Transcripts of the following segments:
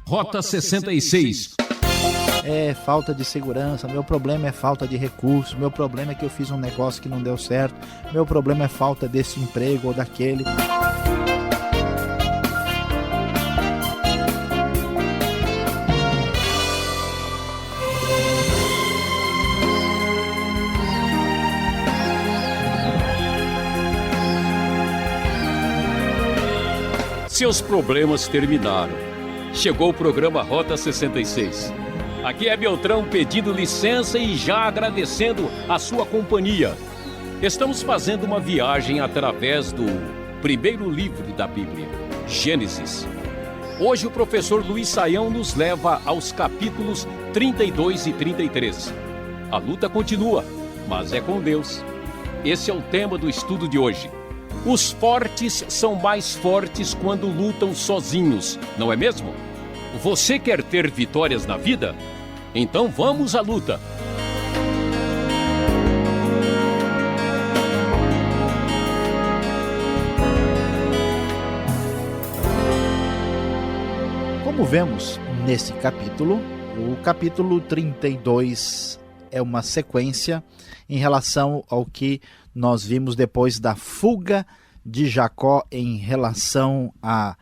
Rota 66. É falta de segurança, meu problema é falta de recurso, meu problema é que eu fiz um negócio que não deu certo, meu problema é falta desse emprego ou daquele. Seus problemas terminaram. Chegou o programa Rota 66. Aqui é Beltrão pedindo licença e já agradecendo a sua companhia. Estamos fazendo uma viagem através do primeiro livro da Bíblia, Gênesis. Hoje o professor Luiz Saião nos leva aos capítulos 32 e 33. A luta continua, mas é com Deus. Esse é o tema do estudo de hoje. Os fortes são mais fortes quando lutam sozinhos, não é mesmo? Você quer ter vitórias na vida? Então vamos à luta! Como vemos nesse capítulo, o capítulo 32 é uma sequência em relação ao que nós vimos depois da fuga de Jacó em relação a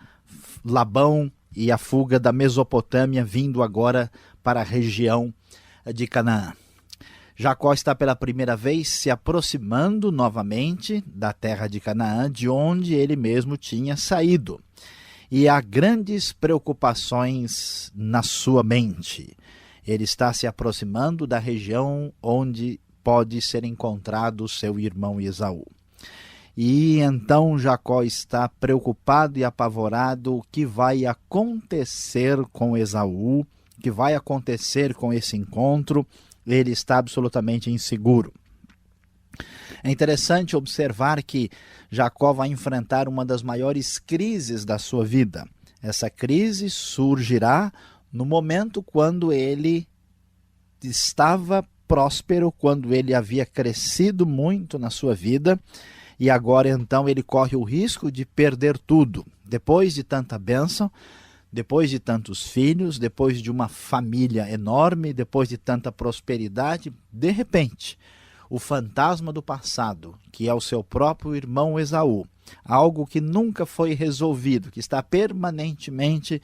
Labão e a fuga da Mesopotâmia vindo agora para a região de Canaã. Jacó está pela primeira vez se aproximando novamente da terra de Canaã, de onde ele mesmo tinha saído. E há grandes preocupações na sua mente. Ele está se aproximando da região onde pode ser encontrado seu irmão Esaú. E então Jacó está preocupado e apavorado. O que vai acontecer com Esaú? O que vai acontecer com esse encontro? Ele está absolutamente inseguro. É interessante observar que Jacó vai enfrentar uma das maiores crises da sua vida. Essa crise surgirá no momento quando ele estava próspero, quando ele havia crescido muito na sua vida, e agora então ele corre o risco de perder tudo. Depois de tanta bênção, depois de tantos filhos, depois de uma família enorme, depois de tanta prosperidade, de repente, o fantasma do passado, que é o seu próprio irmão Esaú, algo que nunca foi resolvido, que está permanentemente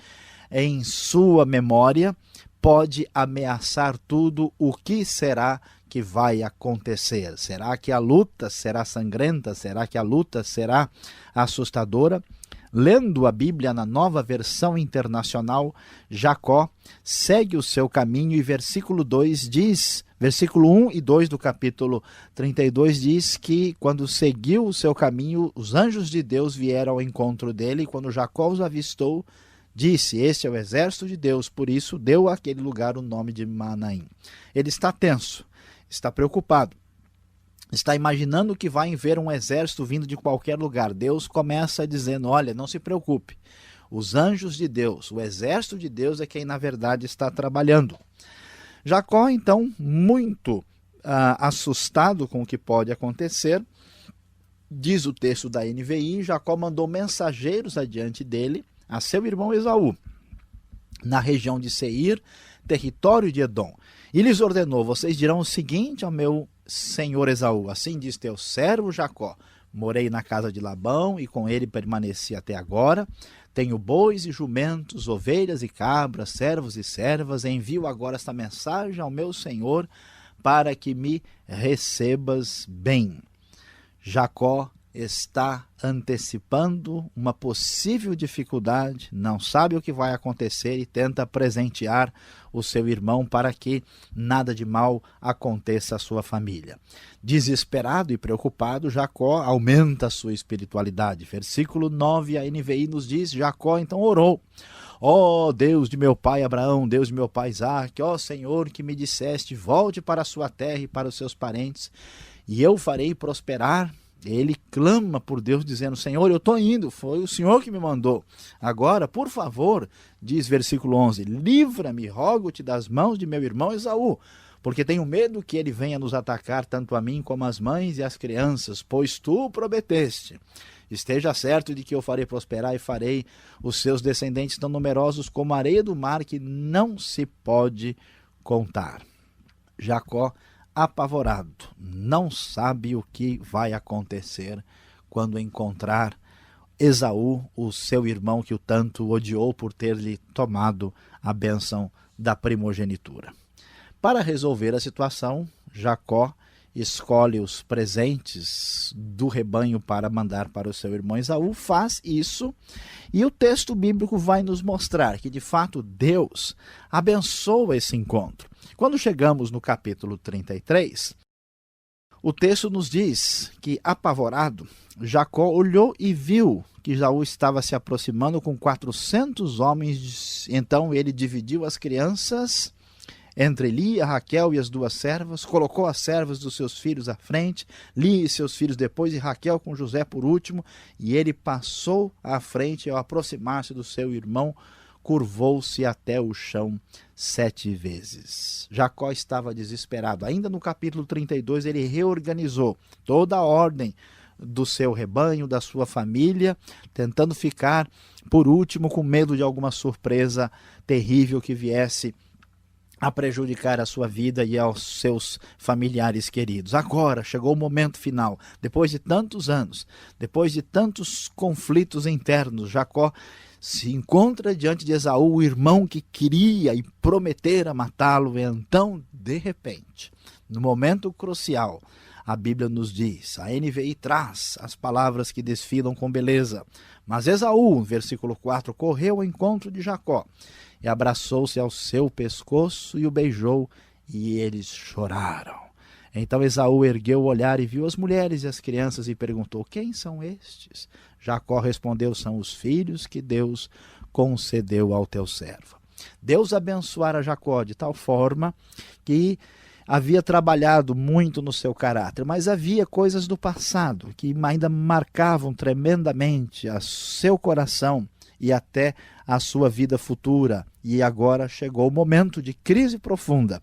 em sua memória, pode ameaçar tudo. O que será que vai acontecer? Será que a luta será sangrenta? Será que a luta será assustadora? Lendo a Bíblia na Nova Versão Internacional, Jacó segue o seu caminho e versículo 2 diz, versículo 1 e 2 do capítulo 32 diz que quando seguiu o seu caminho, os anjos de Deus vieram ao encontro dele e quando Jacó os avistou, disse, este é o exército de Deus, por isso deu àquele lugar o nome de Manaim. Ele está tenso, está preocupado, está imaginando que vai ver um exército vindo de qualquer lugar. Deus começa dizendo, olha, não se preocupe, os anjos de Deus, o exército de Deus é quem na verdade está trabalhando. Jacó, então, muito assustado com o que pode acontecer, diz o texto da NVI, Jacó mandou mensageiros adiante dele, a seu irmão Esaú, na região de Seir, território de Edom. E lhes ordenou, vocês dirão o seguinte ao meu senhor Esaú, assim diz teu servo Jacó, morei na casa de Labão e com ele permaneci até agora, tenho bois e jumentos, ovelhas e cabras, servos e servas, envio agora esta mensagem ao meu senhor para que me recebas bem. Jacó está antecipando uma possível dificuldade, não sabe o que vai acontecer e tenta presentear o seu irmão para que nada de mal aconteça à sua família. Desesperado e preocupado, Jacó aumenta a sua espiritualidade. Versículo 9, a NVI nos diz, Jacó então orou. Ó Deus de meu pai Abraão, Deus de meu pai Isaque, ó Senhor que me disseste, volte para a sua terra e para os seus parentes, e eu farei prosperar. Ele clama por Deus dizendo, Senhor, eu estou indo, foi o Senhor que me mandou. Agora, por favor, diz versículo 11, livra-me, rogo-te das mãos de meu irmão Esaú, porque tenho medo que ele venha nos atacar, tanto a mim como as mães e as crianças, pois tu prometeste. Esteja certo de que eu farei prosperar e farei os seus descendentes tão numerosos como a areia do mar, que não se pode contar. Jacó, apavorado, não sabe o que vai acontecer quando encontrar Esaú, o seu irmão que o tanto odiou por ter lhe tomado a bênção da primogenitura. Para resolver a situação, Jacó escolhe os presentes do rebanho para mandar para o seu irmão Esaú, faz isso, e o texto bíblico vai nos mostrar que, de fato, Deus abençoa esse encontro. Quando chegamos no capítulo 33, o texto nos diz que, apavorado, Jacó olhou e viu que Esaú estava se aproximando com 400 homens. Então ele dividiu as crianças entre Lia, Raquel e as duas servas, colocou as servas dos seus filhos à frente, Lia e seus filhos depois, e Raquel com José por último, e ele passou à frente. Ao aproximar-se do seu irmão, curvou-se até o chão 7 vezes. Jacó estava desesperado. Ainda no capítulo 32, ele reorganizou toda a ordem do seu rebanho, da sua família, tentando ficar por último, com medo de alguma surpresa terrível que viesse a prejudicar a sua vida e aos seus familiares queridos. Agora chegou o momento final. Depois de tantos anos, depois de tantos conflitos internos, Jacó se encontra diante de Esaú, o irmão que queria e prometera matá-lo. E então, de repente, no momento crucial, a Bíblia nos diz, a NVI traz as palavras que desfilam com beleza. Mas Esaú, versículo 4, correu ao encontro de Jacó e abraçou-se ao seu pescoço e o beijou, e eles choraram. Então Esaú ergueu o olhar e viu as mulheres e as crianças e perguntou: quem são estes? Jacó respondeu: são os filhos que Deus concedeu ao teu servo. Deus abençoara Jacó de tal forma que havia trabalhado muito no seu caráter, mas havia coisas do passado que ainda marcavam tremendamente o seu coração e até a sua vida futura. E agora chegou o momento de crise profunda,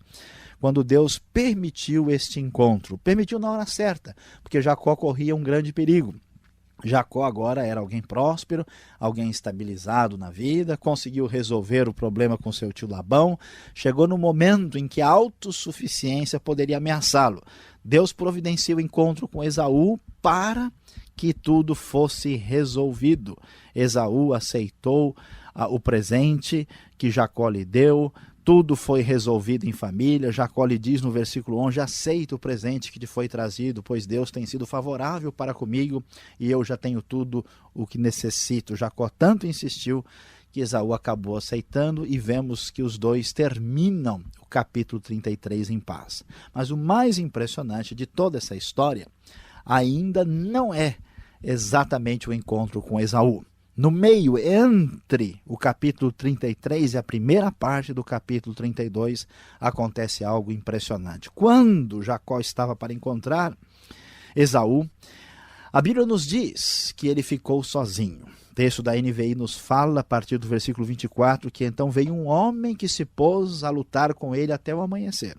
quando Deus permitiu este encontro. Permitiu na hora certa, porque Jacó corria um grande perigo. Jacó agora era alguém próspero, alguém estabilizado na vida, conseguiu resolver o problema com seu tio Labão. Chegou no momento em que a autossuficiência poderia ameaçá-lo. Deus providencia o encontro com Esaú para que tudo fosse resolvido. Esaú aceitou o presente que Jacó lhe deu. Tudo foi resolvido em família. Jacó lhe diz no versículo 11, aceita o presente que te foi trazido, pois Deus tem sido favorável para comigo e eu já tenho tudo o que necessito. Jacó tanto insistiu que Esaú acabou aceitando, e vemos que os dois terminam o capítulo 33 em paz. Mas o mais impressionante de toda essa história ainda não é exatamente o encontro com Esaú. No meio, entre o capítulo 33 e a primeira parte do capítulo 32, acontece algo impressionante. Quando Jacó estava para encontrar Esaú, a Bíblia nos diz que ele ficou sozinho. O texto da NVI nos fala, a partir do versículo 24, que então veio um homem que se pôs a lutar com ele até o amanhecer.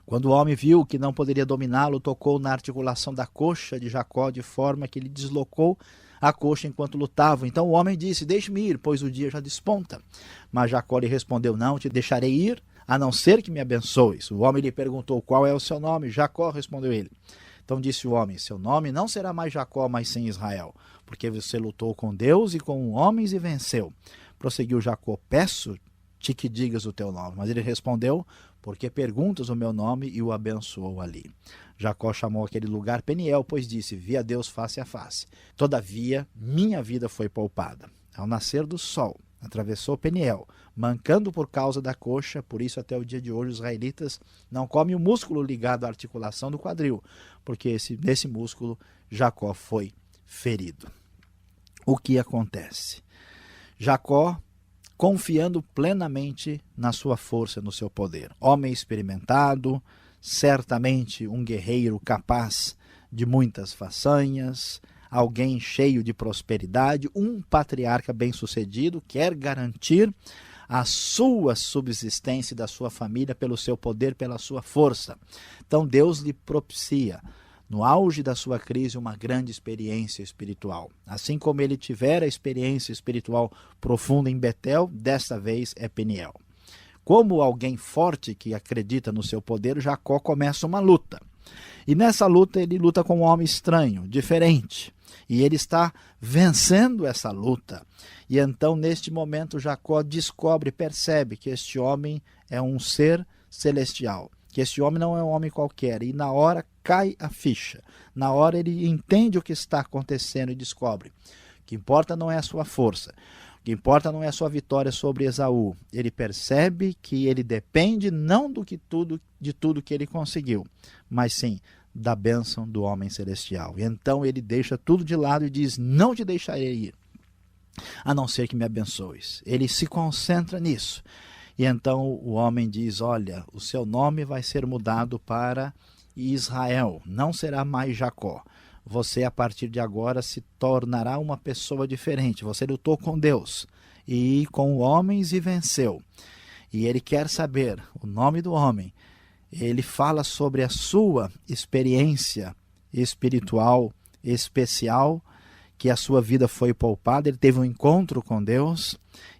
Quando o homem viu que não poderia dominá-lo, tocou na articulação da coxa de Jacó, de forma que ele deslocou a coxa enquanto lutavam. Então o homem disse: deixe-me ir, pois o dia já desponta. Mas Jacó lhe respondeu: não te deixarei ir, a não ser que me abençoes. O homem lhe perguntou: qual é o seu nome? Jacó, respondeu ele. Então disse o homem: seu nome não será mais Jacó, mas sim Israel, porque você lutou com Deus e com homens e venceu. Prosseguiu Jacó: peço-te que digas o teu nome. Mas ele respondeu: porque perguntas o meu nome, e o abençoou ali. Jacó chamou aquele lugar Peniel, pois disse: vi a Deus face a face. Todavia, minha vida foi poupada. Ao nascer do sol, atravessou Peniel, mancando por causa da coxa. Por isso, até o dia de hoje, os israelitas não comem o músculo ligado à articulação do quadril, porque nesse músculo Jacó foi ferido. O que acontece? Jacó, confiando plenamente na sua força, no seu poder. Homem experimentado, certamente um guerreiro capaz de muitas façanhas, alguém cheio de prosperidade, um patriarca bem-sucedido, quer garantir a sua subsistência e da sua família pelo seu poder, pela sua força. Então Deus lhe propicia no auge da sua crise, uma grande experiência espiritual. Assim como ele tivera a experiência espiritual profunda em Betel, desta vez é Peniel. Como alguém forte que acredita no seu poder, Jacó começa uma luta. E nessa luta ele luta com um homem estranho, diferente. E ele está vencendo essa luta. E então, neste momento, Jacó descobre, percebe que este homem é um ser celestial. Que este homem não é um homem qualquer. E na hora cai a ficha. Na hora ele entende o que está acontecendo e descobre. O que importa não é a sua força. O que importa não é a sua vitória sobre Esaú. Ele percebe que ele depende não de tudo que ele conseguiu, mas sim da bênção do homem celestial. E então ele deixa tudo de lado e diz: não te deixarei ir, a não ser que me abençoes. Ele se concentra nisso. E então o homem diz: olha, o seu nome vai ser mudado para Israel, não será mais Jacó. Você, a partir de agora, se tornará uma pessoa diferente. Você lutou com Deus e com homens e venceu. E ele quer saber o nome do homem. Ele fala sobre a sua experiência espiritual especial, que a sua vida foi poupada. Ele teve um encontro com Deus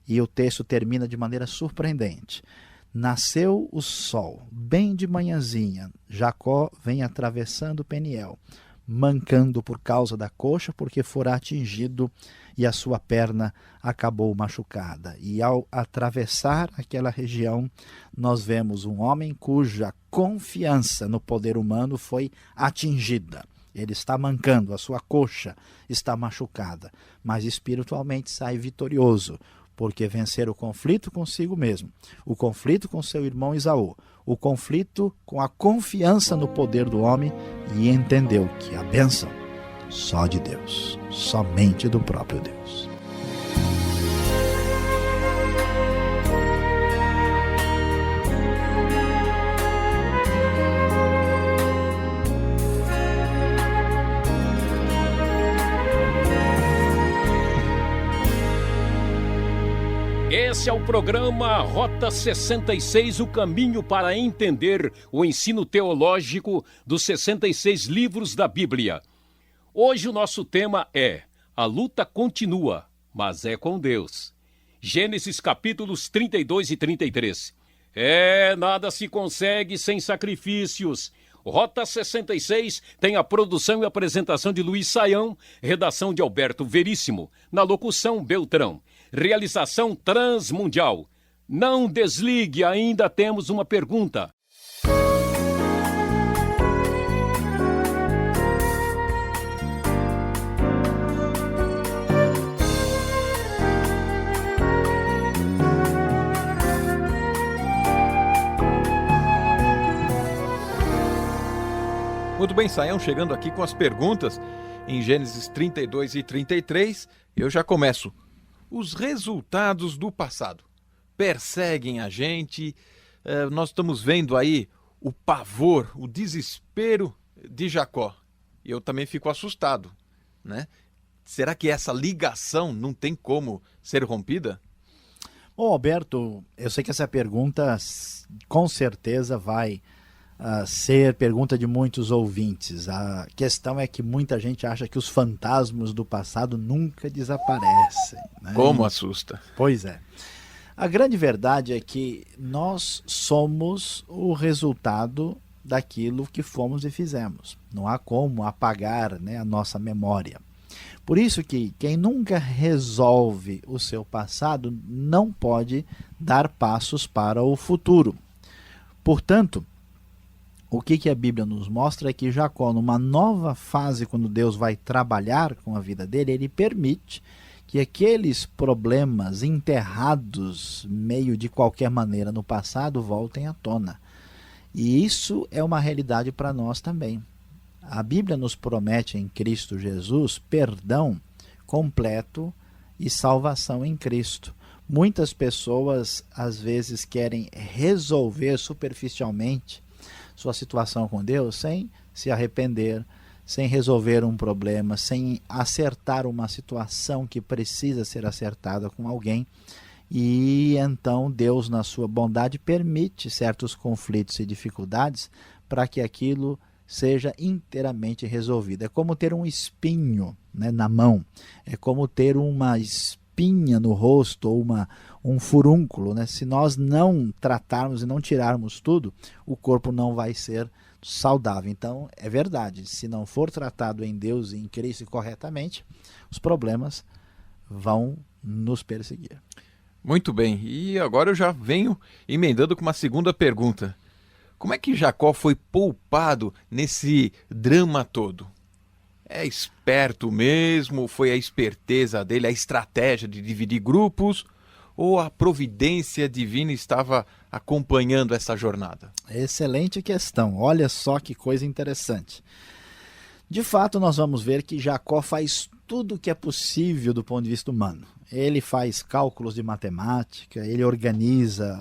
e o texto termina de maneira surpreendente. Nasceu o sol, bem de manhãzinha. Jacó vem atravessando Peniel, mancando por causa da coxa, porque fora atingido e a sua perna acabou machucada. E ao atravessar aquela região, nós vemos um homem cuja confiança no poder humano foi atingida. Ele está mancando, a sua coxa está machucada, mas espiritualmente sai vitorioso, porque vencer o conflito consigo mesmo, o conflito com seu irmão Esaú, o conflito com a confiança no poder do homem, e entendeu que a bênção só de Deus, somente do próprio Deus. Esse é o programa Rota 66, o caminho para entender o ensino teológico dos 66 livros da Bíblia. Hoje o nosso tema é: a luta continua, mas é com Deus. Gênesis capítulos 32 e 33. Nada se consegue sem sacrifícios. Rota 66 tem a produção e apresentação de Luiz Saião, redação de Alberto Veríssimo, na locução Beltrão. Realização Transmundial. Não desligue, ainda temos uma pergunta. Muito bem, Saião, chegando aqui com as perguntas em Gênesis 32 e 33, eu já começo. Os resultados do passado perseguem a gente, nós estamos vendo aí o pavor, o desespero de Jacó. E eu também fico assustado, né? Será que essa ligação não tem como ser rompida? Bom, Alberto, eu sei que essa pergunta com certeza vai ser pergunta de muitos ouvintes. A questão é que muita gente acha que os fantasmas do passado nunca desaparecem, né? Como assusta. Pois é. A grande verdade é que nós somos o resultado daquilo que fomos e fizemos. Não há como apagar, né, a nossa memória. Por isso que quem nunca resolve o seu passado não pode dar passos para o futuro. Portanto, o que a Bíblia nos mostra é que Jacó, numa nova fase, quando Deus vai trabalhar com a vida dele, ele permite que aqueles problemas enterrados meio de qualquer maneira no passado voltem à tona. E isso é uma realidade para nós também. A Bíblia nos promete em Cristo Jesus perdão completo e salvação em Cristo. Muitas pessoas às vezes querem resolver superficialmente sua situação com Deus sem se arrepender, sem resolver um problema, sem acertar uma situação que precisa ser acertada com alguém. E então Deus, na sua bondade, permite certos conflitos e dificuldades para que aquilo seja inteiramente resolvido. É como ter um espinho, né, na mão, é como ter uma espinha no rosto ou um furúnculo, né? Se nós não tratarmos e não tirarmos tudo, o corpo não vai ser saudável. Então, é verdade, se não for tratado em Deus e em Cristo corretamente, os problemas vão nos perseguir. Muito bem, e agora eu já venho emendando com uma segunda pergunta. Como é que Jacó foi poupado nesse drama todo? É esperto mesmo? Foi a esperteza dele, a estratégia de dividir grupos? Ou a providência divina estava acompanhando essa jornada? Excelente questão. Olha só que coisa interessante. De fato, nós vamos ver que Jacó faz tudo o que é possível do ponto de vista humano. Ele faz cálculos de matemática, ele organiza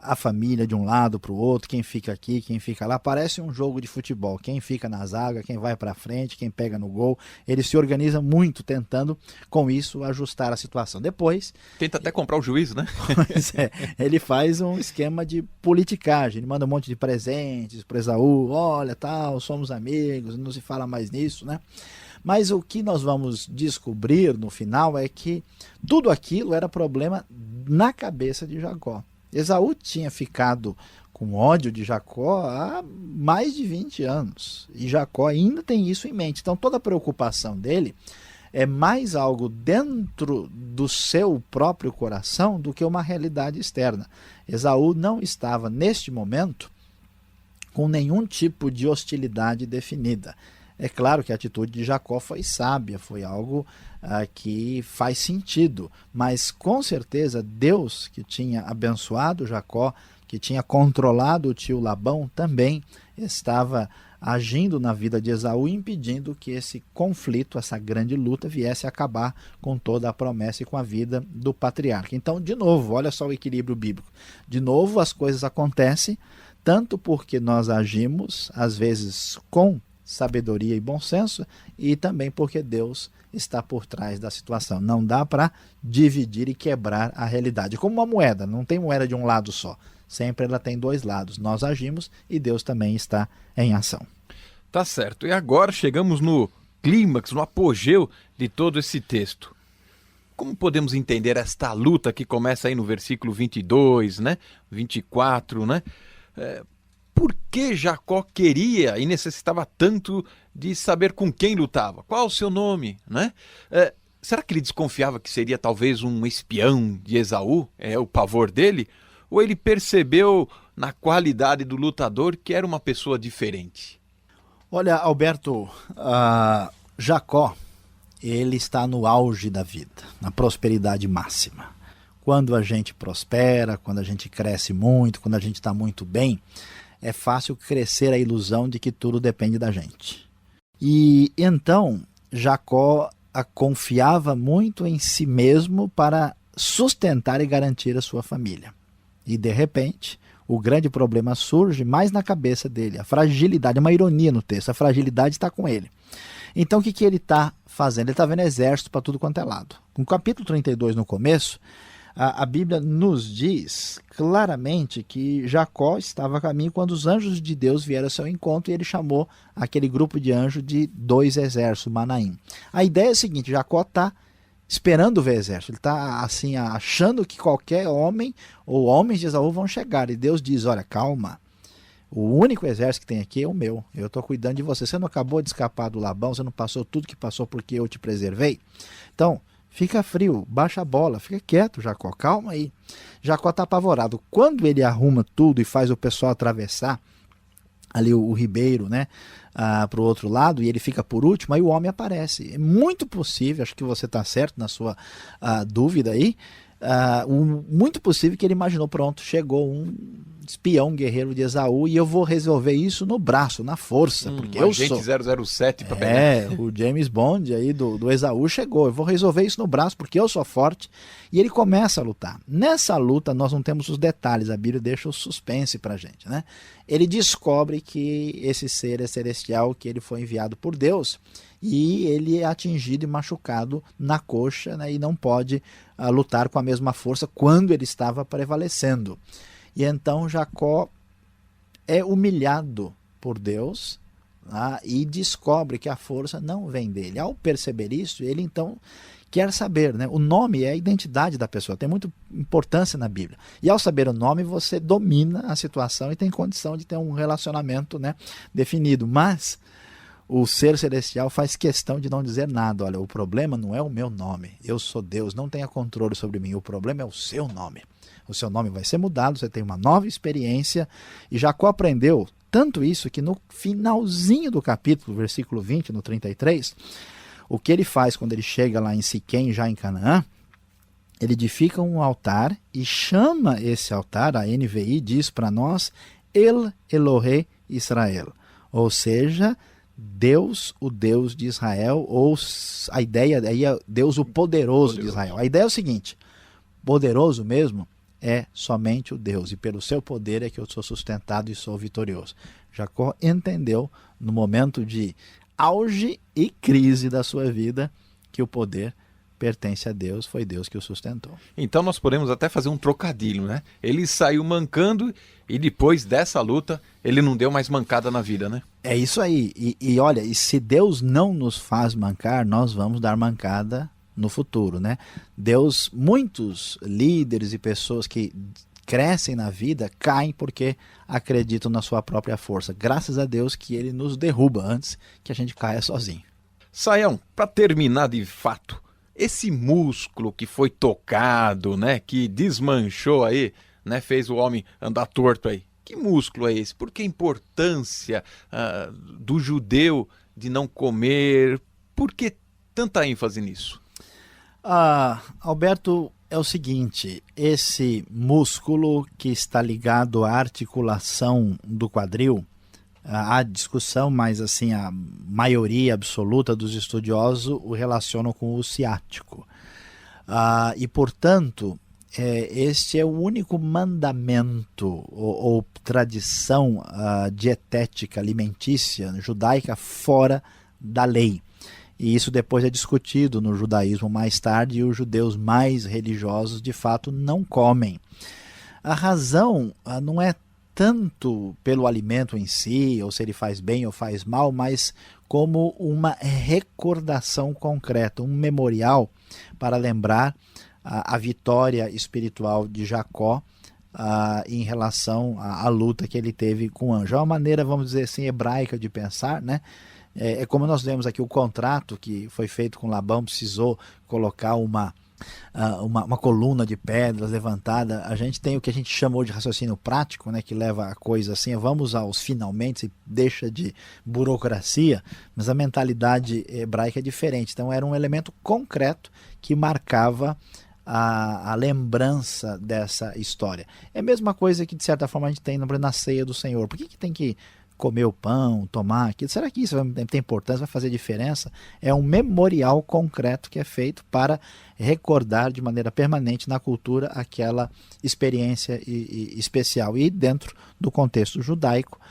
a família de um lado para o outro, quem fica aqui, quem fica lá. Parece um jogo de futebol, quem fica na zaga, quem vai para frente, quem pega no gol. Ele se organiza muito tentando, com isso, ajustar a situação. Depois... Tenta até comprar o juiz, né? Pois é, ele faz um esquema de politicagem, ele manda um monte de presentes para Esaú, olha, tal, somos amigos, não se fala mais nisso, né? Mas o que nós vamos descobrir no final é que tudo aquilo era problema na cabeça de Jacó. Esaú tinha ficado com ódio de Jacó há mais de 20 anos. E Jacó ainda tem isso em mente. Então toda a preocupação dele é mais algo dentro do seu próprio coração do que uma realidade externa. Esaú não estava, neste momento, com nenhum tipo de hostilidade definida. É claro que a atitude de Jacó foi sábia, foi algo que faz sentido, mas com certeza Deus, que tinha abençoado Jacó, que tinha controlado o tio Labão, também estava agindo na vida de Esaú, impedindo que esse conflito, essa grande luta, viesse a acabar com toda a promessa e com a vida do patriarca. Então, de novo, olha só o equilíbrio bíblico. De novo, as coisas acontecem, tanto porque nós agimos, às vezes, com sabedoria e bom senso, e também porque Deus está por trás da situação. Não dá para dividir e quebrar a realidade. Como uma moeda, não tem moeda de um lado só. Sempre ela tem dois lados. Nós agimos e Deus também está em ação. Tá certo. E agora chegamos no clímax, no apogeu de todo esse texto. Como podemos entender esta luta que começa aí no versículo 22, né? 24, né? Por que Jacó queria e necessitava tanto de saber com quem lutava? Qual o seu nome, né? Será que ele desconfiava que seria talvez um espião de Esaú? É o pavor dele? Ou ele percebeu na qualidade do lutador que era uma pessoa diferente? Olha, Alberto, Jacó, ele está no auge da vida, na prosperidade máxima. Quando a gente prospera, quando a gente cresce muito, quando a gente está muito bem, é fácil crescer a ilusão de que tudo depende da gente. E então Jacó confiava muito em si mesmo para sustentar e garantir a sua família. E de repente, o grande problema surge mais na cabeça dele, a fragilidade, é uma ironia no texto, a fragilidade está com ele. Então o que ele está fazendo? Ele está vendo exército para tudo quanto é lado. No capítulo 32, no começo, a Bíblia nos diz claramente que Jacó estava a caminho quando os anjos de Deus vieram ao seu encontro e ele chamou aquele grupo de anjos de 2 exércitos, Manaim. A ideia é a seguinte, Jacó está esperando ver exército, ele está assim, achando que qualquer homem ou homens de Esaú vão chegar, e Deus diz, olha, calma, o único exército que tem aqui é o meu, eu estou cuidando de você, você não acabou de escapar do Labão, você não passou tudo que passou porque eu te preservei? Então, fica frio, baixa a bola, fica quieto, Jacó, calma aí. Jacó está apavorado. Quando ele arruma tudo e faz o pessoal atravessar ali o ribeiro, né, para o outro lado, e ele fica por último, aí o homem aparece. É muito possível, acho que você está certo na sua dúvida aí, muito possível que ele imaginou, pronto, chegou um espião guerreiro de Esaú e eu vou resolver isso no braço, na força, porque eu sou... Agente 007 para pegar. O James Bond aí do Esaú chegou, eu vou resolver isso no braço porque eu sou forte, e ele começa a lutar. Nessa luta nós não temos os detalhes, a Bíblia deixa o suspense pra gente, né? Ele descobre que esse ser é celestial, que ele foi enviado por Deus, e ele é atingido e machucado na coxa, né, e não pode lutar com a mesma força quando ele estava prevalecendo. E então Jacó é humilhado por Deus, e descobre que a força não vem dele. Ao perceber isso, ele então quer saber, né? O nome é a identidade da pessoa, tem muita importância na Bíblia. E ao saber o nome, você domina a situação e tem condição de ter um relacionamento, né, definido. Mas o ser celestial faz questão de não dizer nada. Olha, o problema não é o meu nome, eu sou Deus, não tenha controle sobre mim, o problema é o seu nome. O seu nome vai ser mudado, você tem uma nova experiência. E Jacó aprendeu tanto isso que no finalzinho do capítulo, versículo 20, no 33, o que ele faz quando ele chega lá em Siquém, já em Canaã, ele edifica um altar e chama esse altar, a NVI diz para nós, El Elohe Israel, ou seja, Deus, o Deus de Israel, ou a ideia aí é Deus o poderoso de Israel. A ideia é o seguinte, poderoso mesmo é somente o Deus, e pelo seu poder é que eu sou sustentado e sou vitorioso. Jacó entendeu no momento de auge e crise da sua vida que o poder pertence a Deus, foi Deus que o sustentou. Então nós podemos até fazer um trocadilho, né? Ele saiu mancando e depois dessa luta ele não deu mais mancada na vida, né? É isso aí. E olha, e se Deus não nos faz mancar, nós vamos dar mancada no futuro, né? Deus, muitos líderes e pessoas que crescem na vida, caem porque acreditam na sua própria força. Graças a Deus que ele nos derruba antes que a gente caia sozinho. Saião, para terminar de fato, esse músculo que foi tocado, né, que desmanchou aí, né, fez o homem andar torto aí. Que músculo é esse? Por que a importância do judeu de não comer? Por que tanta ênfase nisso? Alberto, é o seguinte, esse músculo que está ligado à articulação do quadril, há discussão, mas assim, a maioria absoluta dos estudiosos o relacionam com o ciático. E, portanto, este é o único mandamento ou tradição dietética, alimentícia, judaica, fora da lei. E isso depois é discutido no judaísmo mais tarde, e os judeus mais religiosos, de fato, não comem. A razão não é tanto pelo alimento em si, ou se ele faz bem ou faz mal, mas como uma recordação concreta, um memorial para lembrar a vitória espiritual de Jacó em relação à luta que ele teve com o anjo. É uma maneira, vamos dizer assim, hebraica de pensar, né? É como nós vemos aqui o contrato que foi feito com Labão, precisou colocar uma coluna de pedras levantada. A gente tem o que a gente chamou de raciocínio prático, né, que leva a coisa assim, vamos aos finalmente e deixa de burocracia, mas a mentalidade hebraica é diferente. Então era um elemento concreto que marcava a lembrança dessa história. É a mesma coisa que de certa forma a gente tem na ceia do Senhor. Por que tem que comer o pão, tomar aquilo? Será que isso tem importância, vai fazer diferença? É um memorial concreto que é feito para recordar de maneira permanente na cultura aquela experiência especial. E dentro do contexto judaico,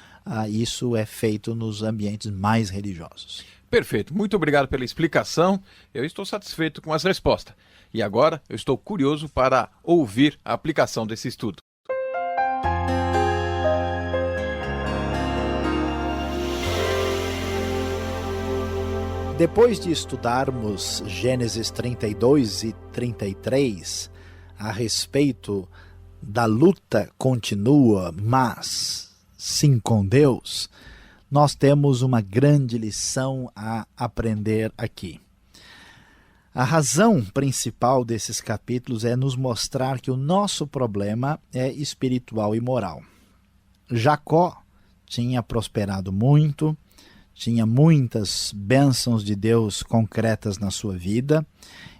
isso é feito nos ambientes mais religiosos. Perfeito, muito obrigado pela explicação. Eu estou satisfeito com as respostas. E agora eu estou curioso para ouvir a aplicação desse estudo. Depois de estudarmos Gênesis 32 e 33 a respeito da luta continua, mas sim com Deus, nós temos uma grande lição a aprender aqui. A razão principal desses capítulos é nos mostrar que o nosso problema é espiritual e moral. Jacó tinha prosperado muito, tinha muitas bênçãos de Deus concretas na sua vida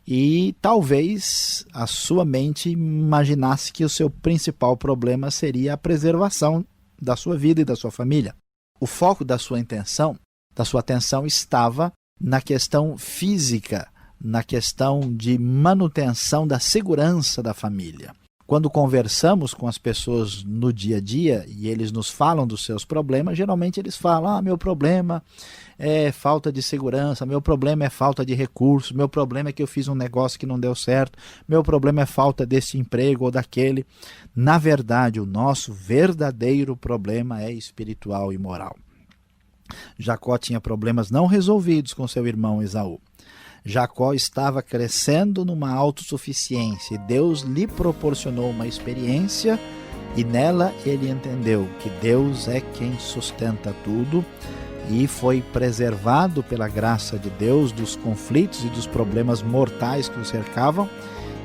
e talvez a sua mente imaginasse que o seu principal problema seria a preservação da sua vida e da sua família. O foco da sua atenção estava na questão física, na questão de manutenção da segurança da família. Quando conversamos com as pessoas no dia a dia e eles nos falam dos seus problemas, geralmente eles falam, meu problema é falta de segurança, meu problema é falta de recursos, meu problema é que eu fiz um negócio que não deu certo, meu problema é falta desse emprego ou daquele. Na verdade, o nosso verdadeiro problema é espiritual e moral. Jacó tinha problemas não resolvidos com seu irmão Esaú. Jacó estava crescendo numa autossuficiência e Deus lhe proporcionou uma experiência e nela ele entendeu que Deus é quem sustenta tudo e foi preservado pela graça de Deus dos conflitos e dos problemas mortais que o cercavam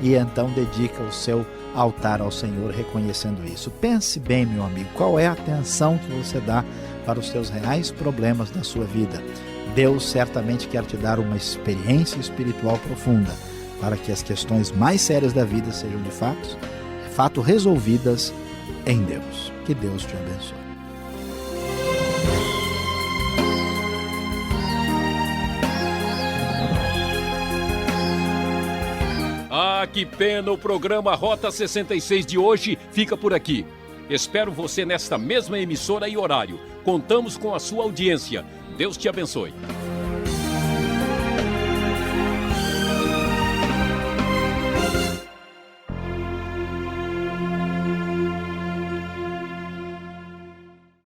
e então dedica o seu altar ao Senhor reconhecendo isso. Pense bem, meu amigo, qual é a atenção que você dá para os seus reais problemas da sua vida? Deus certamente quer te dar uma experiência espiritual profunda para que as questões mais sérias da vida sejam de fato resolvidas em Deus. Que Deus te abençoe. Ah, que pena, o programa Rota 66 de hoje fica por aqui. Espero você nesta mesma emissora e horário. Contamos com a sua audiência. Deus te abençoe.